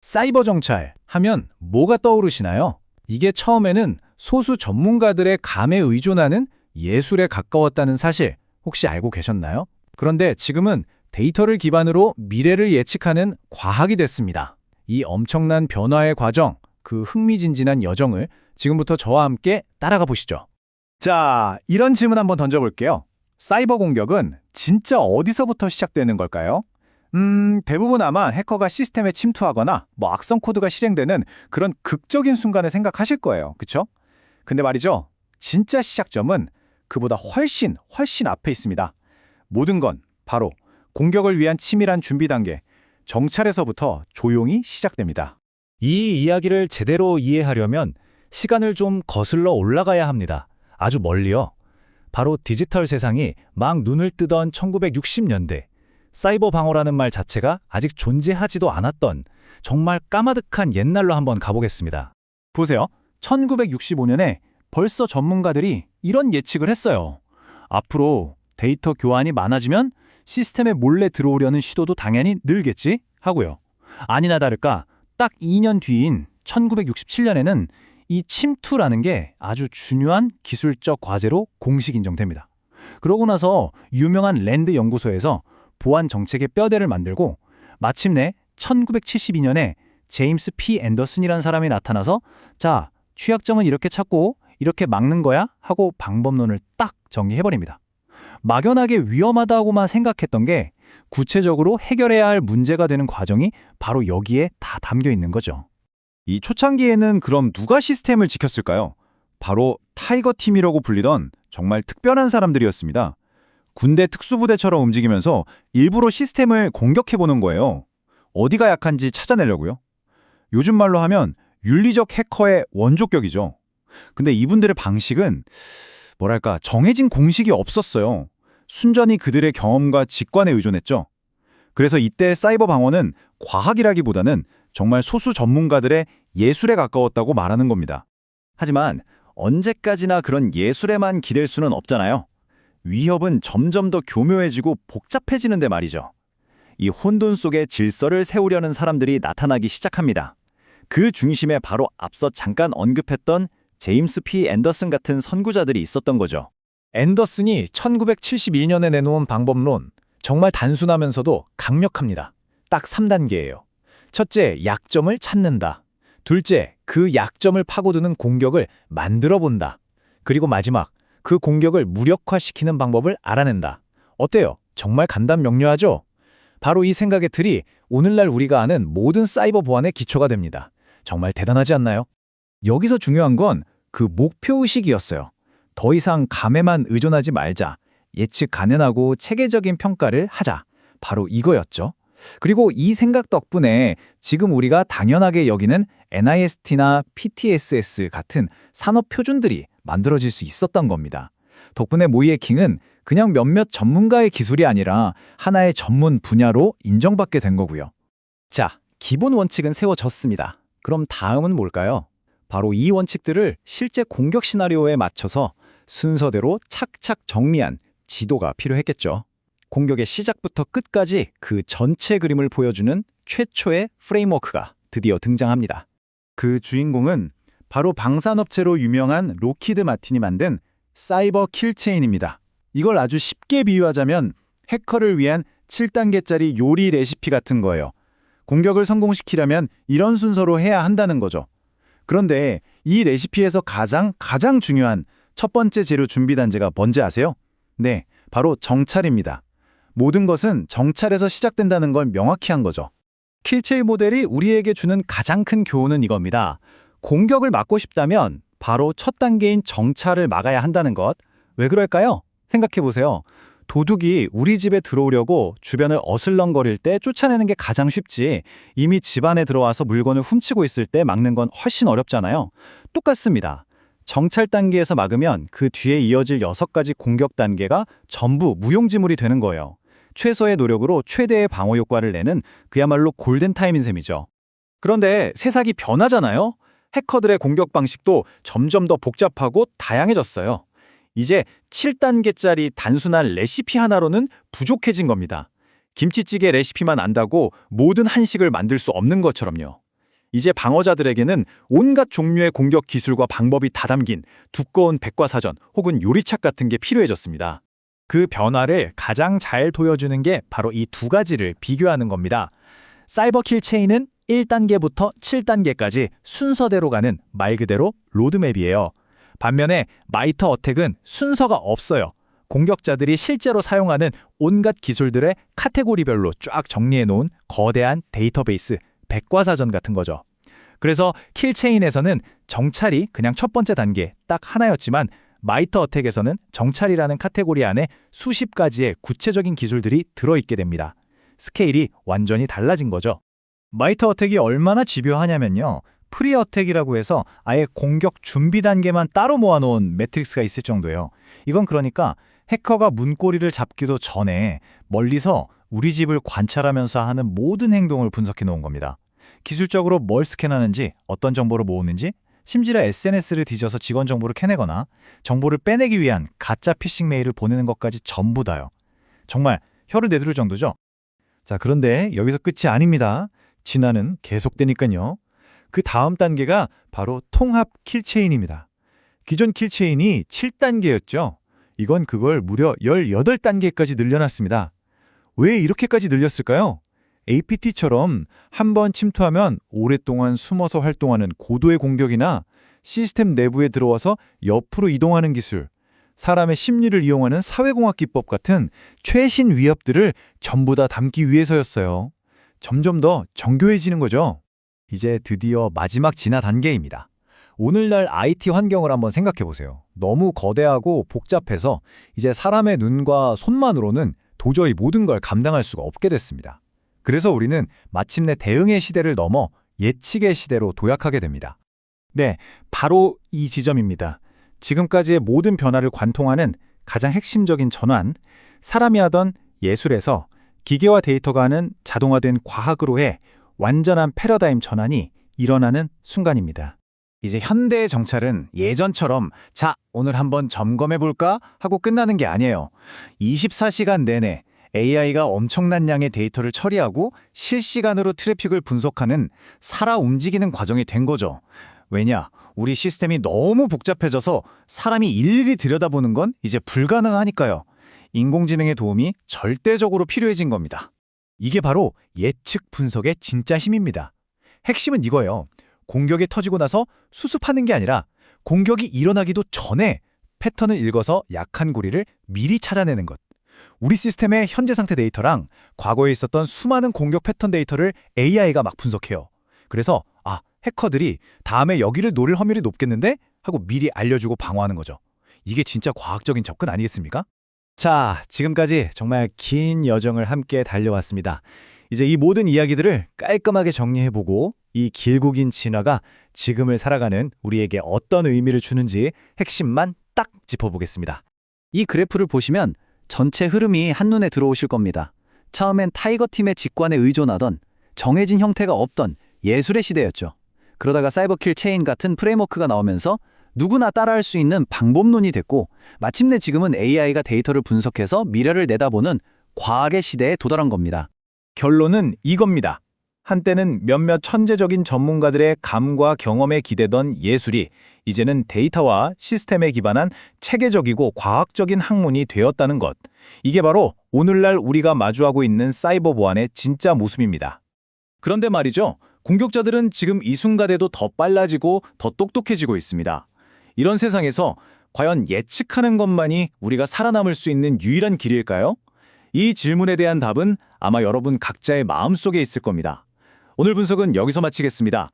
사이버 정찰 하면 뭐가 떠오르시나요? 이게 처음에는 소수 전문가들의 감에 의존하는 예술에 가까웠다는 사실 혹시 알고 계셨나요? 그런데 지금은 데이터를 기반으로 미래를 예측하는 과학이 됐습니다. 이 엄청난 변화의 과정, 그 흥미진진한 여정을 지금부터 저와 함께 따라가 보시죠. 자, 이런 질문 한번 던져볼게요. 사이버 공격은 진짜 어디서부터 시작되는 걸까요? 대부분 아마 해커가 시스템에 침투하거나 악성 코드가 실행되는 그런 극적인 순간을 생각하실 거예요. 그쵸? 근데 말이죠. 진짜 시작점은 그보다 훨씬 앞에 있습니다. 모든 건 바로 공격을 위한 치밀한 준비 단계, 정찰에서부터 조용히 시작됩니다. 이 이야기를 제대로 이해하려면 시간을 좀 거슬러 올라가야 합니다. 아주 멀리요. 바로 디지털 세상이 막 눈을 뜨던 1960년대, 사이버 방어라는 말 자체가 아직 존재하지도 않았던 정말 까마득한 옛날로 한번 가보겠습니다. 보세요. 1965년에 벌써 전문가들이 이런 예측을 했어요. 앞으로 데이터 교환이 많아지면 시스템에 몰래 들어오려는 시도도 당연히 늘겠지? 하고요. 아니나 다를까 딱 2년 뒤인 1967년에는 이 침투라는 게 아주 중요한 기술적 과제로 공식 인정됩니다. 그러고 나서 유명한 랜드 연구소에서 보안 정책의 뼈대를 만들고 마침내 1972년에 제임스 P. 앤더슨이라는 사람이 나타나서 자, 취약점은 이렇게 찾고 이렇게 막는 거야 하고 방법론을 딱 정리해버립니다. 막연하게 위험하다고만 생각했던 게 구체적으로 해결해야 할 문제가 되는 과정이 바로 여기에 다 담겨 있는 거죠. 이 초창기에는 그럼 누가 시스템을 지켰을까요? 바로 타이거 팀이라고 불리던 정말 특별한 사람들이었습니다. 군대 특수부대처럼 움직이면서 일부러 시스템을 공격해보는 거예요. 어디가 약한지 찾아내려고요. 요즘 말로 하면 윤리적 해커의 원조격이죠. 근데 이분들의 방식은 뭐랄까 정해진 공식이 없었어요. 순전히 그들의 경험과 직관에 의존했죠. 그래서 이때 사이버 방어는 과학이라기보다는 정말 소수 전문가들의 예술에 가까웠다고 말하는 겁니다. 하지만 언제까지나 그런 예술에만 기댈 수는 없잖아요. 위협은 점점 더 교묘해지고 복잡해지는데 말이죠. 이 혼돈 속에 질서를 세우려는 사람들이 나타나기 시작합니다. 그 중심에 바로 앞서 잠깐 언급했던 제임스 P. 앤더슨 같은 선구자들이 있었던 거죠. 앤더슨이 1971년에 내놓은 방법론, 정말 단순하면서도 강력합니다. 딱 3단계예요. 첫째, 약점을 찾는다. 둘째, 그 약점을 파고드는 공격을 만들어 본다. 그리고 마지막, 그 공격을 무력화시키는 방법을 알아낸다. 어때요? 정말 간단명료하죠? 바로 이 생각의 틀이 오늘날 우리가 아는 모든 사이버 보안의 기초가 됩니다. 정말 대단하지 않나요? 여기서 중요한 건 그 목표의식이었어요. 더 이상 감에만 의존하지 말자. 예측 가능하고 체계적인 평가를 하자. 바로 이거였죠. 그리고 이 생각 덕분에 지금 우리가 당연하게 여기는 NIST나 PTSS 같은 산업 표준들이 만들어질 수 있었던 겁니다. 덕분에 모이의 킹은 그냥 몇몇 전문가의 기술이 아니라 하나의 전문 분야로 인정받게 된 거고요. 자, 기본 원칙은 세워졌습니다. 그럼 다음은 뭘까요? 바로 이 원칙들을 실제 공격 시나리오에 맞춰서 순서대로 착착 정리한 지도가 필요했겠죠. 공격의 시작부터 끝까지 그 전체 그림을 보여주는 최초의 프레임워크가 드디어 등장합니다. 그 주인공은 바로 방산업체로 유명한 로키드 마틴이 만든 사이버 킬체인입니다. 이걸 아주 쉽게 비유하자면 해커를 위한 7단계짜리 요리 레시피 같은 거예요. 공격을 성공시키려면 이런 순서로 해야 한다는 거죠. 그런데 이 레시피에서 가장 중요한 첫 번째 재료 준비 단계가 뭔지 아세요? 네, 바로 정찰입니다. 모든 것은 정찰에서 시작된다는 걸 명확히 한 거죠. 킬체인 모델이 우리에게 주는 가장 큰 교훈은 이겁니다. 공격을 막고 싶다면 바로 첫 단계인 정찰을 막아야 한다는 것. 왜 그럴까요? 생각해보세요. 도둑이 우리 집에 들어오려고 주변을 어슬렁거릴 때 쫓아내는 게 가장 쉽지 이미 집 안에 들어와서 물건을 훔치고 있을 때 막는 건 훨씬 어렵잖아요. 똑같습니다. 정찰 단계에서 막으면 그 뒤에 이어질 6가지 공격 단계가 전부 무용지물이 되는 거예요. 최소의 노력으로 최대의 방어 효과를 내는 그야말로 골든타임인 셈이죠. 그런데 세상이 변하잖아요. 해커들의 공격 방식도 점점 더 복잡하고 다양해졌어요. 이제 7단계짜리 단순한 레시피 하나로는 부족해진 겁니다. 김치찌개 레시피만 안다고 모든 한식을 만들 수 없는 것처럼요. 이제 방어자들에게는 온갖 종류의 공격 기술과 방법이 다 담긴 두꺼운 백과사전 혹은 요리책 같은 게 필요해졌습니다. 그 변화를 가장 잘 보여주는 게 바로 이 두 가지를 비교하는 겁니다. 사이버킬 체인은 1단계부터 7단계까지 순서대로 가는 말 그대로 로드맵이에요. 반면에 마이터 어택은 순서가 없어요. 공격자들이 실제로 사용하는 온갖 기술들의 카테고리별로 쫙 정리해놓은 거대한 데이터베이스, 백과사전 같은 거죠. 그래서 킬체인에서는 정찰이 그냥 첫 번째 단계 딱 하나였지만 마이터 어택에서는 정찰이라는 카테고리 안에 수십 가지의 구체적인 기술들이 들어있게 됩니다. 스케일이 완전히 달라진 거죠. 마이터 어택이 얼마나 집요하냐면요. 프리 어택이라고 해서 아예 공격 준비 단계만 따로 모아놓은 매트릭스가 있을 정도예요. 이건 그러니까 해커가 문고리를 잡기도 전에 멀리서 우리 집을 관찰하면서 하는 모든 행동을 분석해 놓은 겁니다. 기술적으로 뭘 스캔하는지, 어떤 정보를 모으는지, 심지어 SNS를 뒤져서 직원 정보를 캐내거나 정보를 빼내기 위한 가짜 피싱 메일을 보내는 것까지 전부 다요. 정말 혀를 내두를 정도죠. 자, 그런데 여기서 끝이 아닙니다. 진화는 계속되니까요. 그 다음 단계가 바로 통합 킬체인입니다. 기존 킬체인이 7단계였죠. 이건 그걸 무려 18단계까지 늘려놨습니다. 왜 이렇게까지 늘렸을까요? APT처럼 한 번 침투하면 오랫동안 숨어서 활동하는 고도의 공격이나 시스템 내부에 들어와서 옆으로 이동하는 기술, 사람의 심리를 이용하는 사회공학 기법 같은 최신 위협들을 전부 다 담기 위해서였어요. 점점 더 정교해지는 거죠. 이제 드디어 마지막 진화 단계입니다. 오늘날 IT 환경을 한번 생각해 보세요. 너무 거대하고 복잡해서 이제 사람의 눈과 손만으로는 도저히 모든 걸 감당할 수가 없게 됐습니다. 그래서 우리는 마침내 대응의 시대를 넘어 예측의 시대로 도약하게 됩니다. 네, 바로 이 지점입니다. 지금까지의 모든 변화를 관통하는 가장 핵심적인 전환, 사람이 하던 예술에서 기계와 데이터가 하는 자동화된 과학으로의 완전한 패러다임 전환이 일어나는 순간입니다. 이제 현대의 정찰은 예전처럼 자, 오늘 한번 점검해볼까? 하고 끝나는 게 아니에요. 24시간 내내 AI가 엄청난 양의 데이터를 처리하고 실시간으로 트래픽을 분석하는 살아 움직이는 과정이 된 거죠. 왜냐? 우리 시스템이 너무 복잡해져서 사람이 일일이 들여다보는 건 이제 불가능하니까요. 인공지능의 도움이 절대적으로 필요해진 겁니다. 이게 바로 예측 분석의 진짜 힘입니다. 핵심은 이거예요. 공격이 터지고 나서 수습하는 게 아니라 공격이 일어나기도 전에 패턴을 읽어서 약한 고리를 미리 찾아내는 것. 우리 시스템의 현재 상태 데이터랑 과거에 있었던 수많은 공격 패턴 데이터를 AI가 막 분석해요. 그래서 해커들이 다음에 여기를 노릴 확률이 높겠는데? 하고 미리 알려주고 방어하는 거죠. 이게 진짜 과학적인 접근 아니겠습니까? 자, 지금까지 정말 긴 여정을 함께 달려왔습니다. 이제 이 모든 이야기들을 깔끔하게 정리해보고 이 길고 긴 진화가 지금을 살아가는 우리에게 어떤 의미를 주는지 핵심만 딱 짚어보겠습니다. 이 그래프를 보시면 전체 흐름이 한눈에 들어오실 겁니다. 처음엔 타이거 팀의 직관에 의존하던 정해진 형태가 없던 예술의 시대였죠. 그러다가 사이버킬 체인 같은 프레임워크가 나오면서 누구나 따라할 수 있는 방법론이 됐고 마침내 지금은 AI가 데이터를 분석해서 미래를 내다보는 과학의 시대에 도달한 겁니다. 결론은 이겁니다. 한때는 몇몇 천재적인 전문가들의 감과 경험에 기대던 예술이 이제는 데이터와 시스템에 기반한 체계적이고 과학적인 학문이 되었다는 것. 이게 바로 오늘날 우리가 마주하고 있는 사이버 보안의 진짜 모습입니다. 그런데 말이죠. 공격자들은 지금 이 순간에도 더 빨라지고 더 똑똑해지고 있습니다. 이런 세상에서 과연 예측하는 것만이 우리가 살아남을 수 있는 유일한 길일까요? 이 질문에 대한 답은 아마 여러분 각자의 마음속에 있을 겁니다. 오늘 분석은 여기서 마치겠습니다.